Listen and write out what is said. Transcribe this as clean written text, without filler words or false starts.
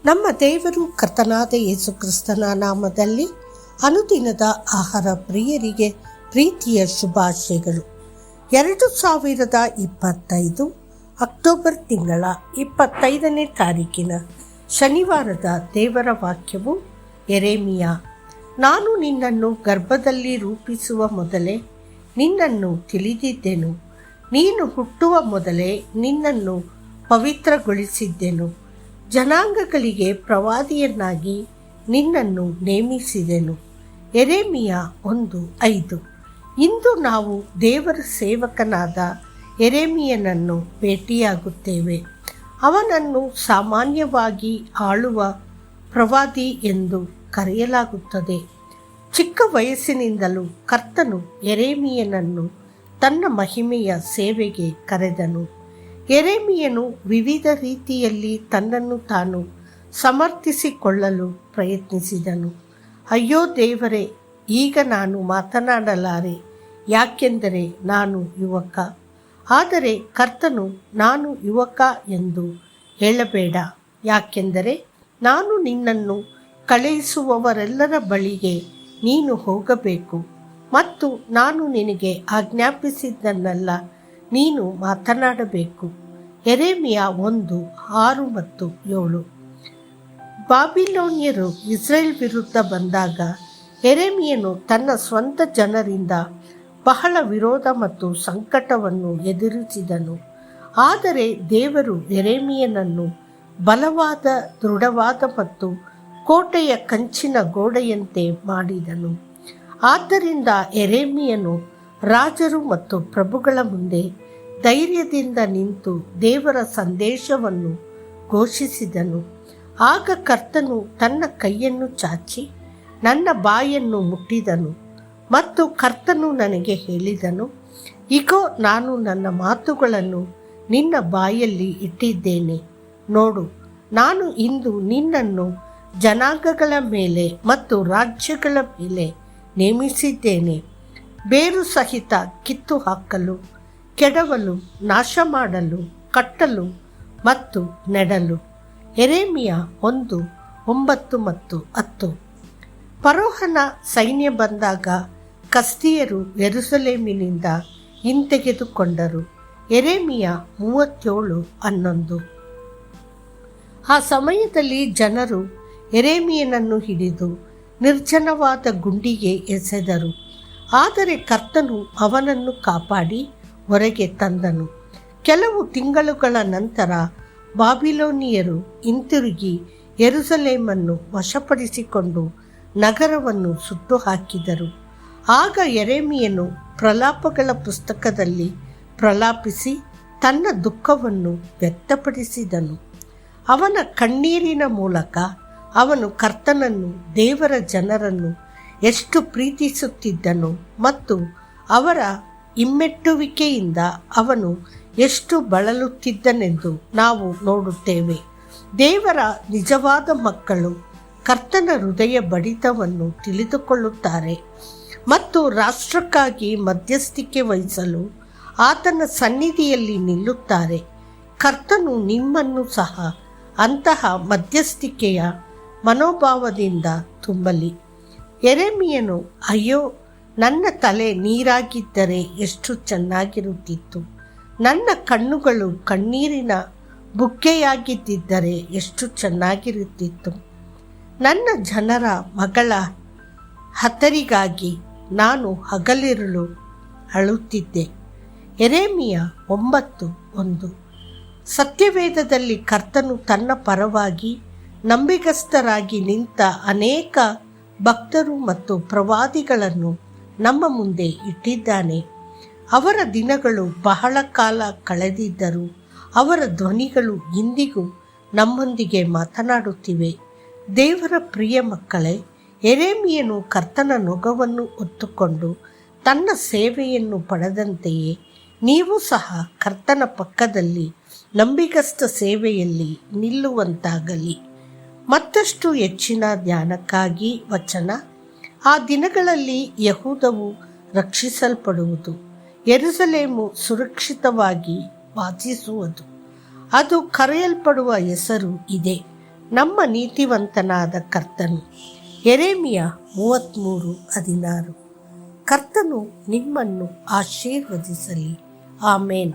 ನಮ್ಮ ದೇವರು ಕರ್ತನಾದ ಯೇಸು ಕ್ರಿಸ್ತನ ನಾಮದಲ್ಲಿ ಅನುದಿನದ ಆಹಾರ ಪ್ರಿಯರಿಗೆ ಪ್ರೀತಿಯ ಶುಭಾಶಯಗಳು. 2025 ಅಕ್ಟೋಬರ್ ತಿಂಗಳ 25ನೇ ತಾರೀಕಿನ ಶನಿವಾರದ ದೇವರ ವಾಕ್ಯವು ಯೆರೆಮೀಯ. ನಾನು ನಿನ್ನನ್ನು ಗರ್ಭದಲ್ಲಿ ರೂಪಿಸುವ ಮೊದಲೇ ನಿನ್ನನ್ನು ತಿಳಿದಿದ್ದೆನು, ನೀನು ಹುಟ್ಟುವ ಮೊದಲೇ ನಿನ್ನನ್ನು ಪವಿತ್ರಗೊಳಿಸಿದ್ದೆನು, ಜನಾಂಗಗಳಿಗೆ ಪ್ರವಾದಿಯನ್ನಾಗಿ ನಿನ್ನನ್ನು ನೇಮಿಸಿದೆನು. ಯೆರೆಮೀಯ 1:5. ಇಂದು ನಾವು ದೇವರ ಸೇವಕನಾದ ಯೆರೆಮೀಯನನ್ನು ಭೇಟಿಯಾಗುತ್ತೇವೆ. ಅವನನ್ನು ಸಾಮಾನ್ಯವಾಗಿ ಆಳುವ ಪ್ರವಾದಿ ಎಂದು ಕರೆಯಲಾಗುತ್ತದೆ. ಚಿಕ್ಕ ವಯಸ್ಸಿನಿಂದಲೂ ಕರ್ತನು ಯೆರೆಮೀಯನನ್ನು ತನ್ನ ಮಹಿಮೆಯ ಸೇವೆಗೆ ಕರೆದನು. ಯೆರೆಮೀಯನು ವಿವಿಧ ರೀತಿಯಲ್ಲಿ ತನ್ನನ್ನು ತಾನು ಸಮರ್ಥಿಸಿಕೊಳ್ಳಲು ಪ್ರಯತ್ನಿಸಿದನು. ಅಯ್ಯೋ ದೇವರೇ, ಈಗ ನಾನು ಮಾತನಾಡಲಾರೆ, ಯಾಕೆಂದರೆ ನಾನು ಯುವಕ. ಆದರೆ ಕರ್ತನು, ನಾನು ಯುವಕ ಎಂದು ಹೇಳಬೇಡ, ಯಾಕೆಂದರೆ ನಾನು ನಿನ್ನನ್ನು ಕಳುಹಿಸುವವರೆಲ್ಲರ ಬಳಿಗೆ ನೀನು ಹೋಗಬೇಕು ಮತ್ತು ನಾನು ನಿನಗೆ ಆಜ್ಞಾಪಿಸಿದ್ದನ್ನೆಲ್ಲ ನೀನು ಮಾತನಾಡಬೇಕು. ಯೆರೆಮೀಯ 1:6-7. ಬಾಬಿಲೋನ್ಯರು ಇಸ್ರೇಲ್ ವಿರುದ್ಧ ಬಂದಾಗ ಯೆರೆಮೀಯನು ತನ್ನ ಸ್ವಂತ ಜನರಿಂದ ಬಹಳ ವಿರೋಧ ಮತ್ತು ಸಂಕಟವನ್ನು ಎದುರಿಸಿದನು. ಆದರೆ ದೇವರು ಯೆರೆಮೀಯನನ್ನು ಬಲವಾದ, ದೃಢವಾದ ಮತ್ತು ಕೋಟೆಯ ಕಂಚಿನ ಗೋಡೆಯಂತೆ ಮಾಡಿದನು. ಆದ್ದರಿಂದ ಯೆರೆಮೀಯನು ರಾಜರು ಮತ್ತು ಪ್ರಭುಗಳ ಮುಂದೆ ಧೈರ್ಯದಿಂದ ನಿಂತು ದೇವರ ಸಂದೇಶವನ್ನು ಘೋಷಿಸಿದನು. ಆಗ ಕರ್ತನು ತನ್ನ ಕೈಯನ್ನು ಚಾಚಿ ನನ್ನ ಬಾಯನ್ನು ಮುಟ್ಟಿದನು ಮತ್ತು ಕರ್ತನು ನನಗೆ ಹೇಳಿದನು, ಇಗೋ, ನಾನು ನನ್ನ ಮಾತುಗಳನ್ನು ನಿನ್ನ ಬಾಯಲ್ಲಿ ಇಟ್ಟಿದ್ದೇನೆ. ನೋಡು, ನಾನು ಇಂದು ನಿನ್ನನ್ನು ಜನಾಂಗಗಳ ಮೇಲೆ ಮತ್ತು ರಾಜ್ಯಗಳ ಮೇಲೆ ನೇಮಿಸಿದ್ದೇನೆ, ಬೇರು ಸಹಿತ ಕಿತ್ತು ಹಾಕಲು, ಕೆಡವಲು, ನಾಶ ಮಾಡಲು, ಕಟ್ಟಲು ಮತ್ತು ನೆಡಲು. ಯೆರೆಮೀಯ 1:9-10. ಫರೋಹನ ಸೈನ್ಯ ಬಂದಾಗ ಕಸ್ದೀಯರು ಯೆರೂಸಲೇಮಿನಿಂದ ಹಿಂತೆಗೆದುಕೊಂಡರು. ಯೆರೆಮೀಯ 37:11. ಆ ಸಮಯದಲ್ಲಿ ಜನರು ಯೆರೆಮೀಯನನ್ನು ಹಿಡಿದು ನಿರ್ಜನವಾದ ಗುಂಡಿಗೆ ಎಸೆದರು. ಆದರೆ ಕರ್ತನು ಅವನನ್ನು ಕಾಪಾಡಿ ಹೊರಗೆ ತಂದನು. ಕೆಲವು ತಿಂಗಳುಗಳ ನಂತರ ಬಾಬಿಲೋನಿಯರು ಹಿಂತಿರುಗಿ ಯೆರೂಸಲೇಮನ್ನು ವಶಪಡಿಸಿಕೊಂಡು ನಗರವನ್ನು ಸುಟ್ಟು ಹಾಕಿದರು. ಆಗ ಯೆರೆಮೀಯನು ಪ್ರಲಾಪಗಳ ಪುಸ್ತಕದಲ್ಲಿ ಪ್ರಲಾಪಿಸಿ ತನ್ನ ದುಃಖವನ್ನು ವ್ಯಕ್ತಪಡಿಸಿದನು. ಅವನ ಕಣ್ಣೀರಿನ ಮೂಲಕ ಅವನು ಕರ್ತನನ್ನು, ದೇವರ ಜನರನ್ನು ಎಷ್ಟು ಪ್ರೀತಿಸುತ್ತಿದ್ದನು ಮತ್ತು ಅವರ ಹಿಮ್ಮೆಟ್ಟುವಿಕೆಯಿಂದ ಅವನು ಎಷ್ಟು ಬಳಲುತ್ತಿದ್ದನೆಂದು ನಾವು ನೋಡುತ್ತೇವೆ. ದೇವರ ನಿಜವಾದ ಮಕ್ಕಳು ಕರ್ತನ ಹೃದಯ ಬಡಿತವನ್ನು ತಿಳಿದುಕೊಳ್ಳುತ್ತಾರೆ ಮತ್ತು ರಾಷ್ಟ್ರಕ್ಕಾಗಿ ಮಧ್ಯಸ್ಥಿಕೆ ವಹಿಸಲು ಆತನ ಸನ್ನಿಧಿಯಲ್ಲಿ ನಿಲ್ಲುತ್ತಾರೆ. ಕರ್ತನು ನಿಮ್ಮನ್ನು ಸಹ ಅಂತಹ ಮಧ್ಯಸ್ಥಿಕೆಯ ಮನೋಭಾವದಿಂದ ತುಂಬಲಿ. ಯೆರೆಮೀಯನು, ಅಯ್ಯೋ, ನನ್ನ ತಲೆ ನೀರಾಗಿದ್ದರೆ ಎಷ್ಟು ಚೆನ್ನಾಗಿರುತ್ತಿತ್ತು, ನನ್ನ ಕಣ್ಣುಗಳು ಕಣ್ಣೀರಿನ ಬುಗ್ಗೆಯಾಗಿದ್ದರೆ ಎಷ್ಟು ಚೆನ್ನಾಗಿರುತ್ತಿತ್ತು, ನನ್ನ ಜನರ ಮಗಳ ಹತರಿಗಾಗಿ ನಾನು ಹಗಲಿರುಳು ಅಳುತ್ತಿದ್ದೆ. ಯೆರೆಮೀಯ 9:1. ಸತ್ಯವೇದದಲ್ಲಿ ಕರ್ತನು ತನ್ನ ಪರವಾಗಿ ನಂಬಿಗಸ್ತರಾಗಿ ನಿಂತ ಅನೇಕ ಭಕ್ತರು ಮತ್ತು ಪ್ರವಾದಿಗಳನ್ನು ನಮ್ಮ ಮುಂದೆ ಇಟ್ಟಿದ್ದಾನೆ. ಅವರ ದಿನಗಳು ಬಹಳ ಕಾಲ ಕಳೆದಿದ್ದರೂ ಅವರ ಧ್ವನಿಗಳು ಇಂದಿಗೂ ನಮ್ಮೊಂದಿಗೆ ಮಾತನಾಡುತ್ತಿವೆ. ದೇವರ ಪ್ರಿಯ ಮಕ್ಕಳೇ, ಯೆರೆಮೀಯನು ಕರ್ತನ ನೊಗವನ್ನು ಹೊತ್ತುಕೊಂಡು ತನ್ನ ಸೇವೆಯನ್ನು ಪಡೆದಂತೆಯೇ ನೀವು ಸಹ ಕರ್ತನ ಪಕ್ಕದಲ್ಲಿ ನಂಬಿಗಸ್ತ ಸೇವೆಯಲ್ಲಿ ನಿಲ್ಲುವಂತಾಗಲಿ. ಮತ್ತಷ್ಟು ಹೆಚ್ಚಿನ ಧ್ಯಾನಕ್ಕಾಗಿ ವಚನ. ಆ ದಿನಗಳಲ್ಲಿ ಯೆಹೂದವು ರಕ್ಷಿಸಲ್ಪಡುವುದು, ಯೆರೂಸಲೇಮು ಸುರಕ್ಷಿತವಾಗಿ ವಾಸಿಸುವುದು. ಅದು ಕರೆಯಲ್ಪಡುವ ಹೆಸರು ಇದೆ, ನಮ್ಮ ನೀತಿವಂತನಾದ ಕರ್ತನು. ಯೆರೆಮೀಯ 33:16. ಕರ್ತನು ನಿಮ್ಮನ್ನು ಆಶೀರ್ವದಿಸಲಿ. ಆಮೇನ್.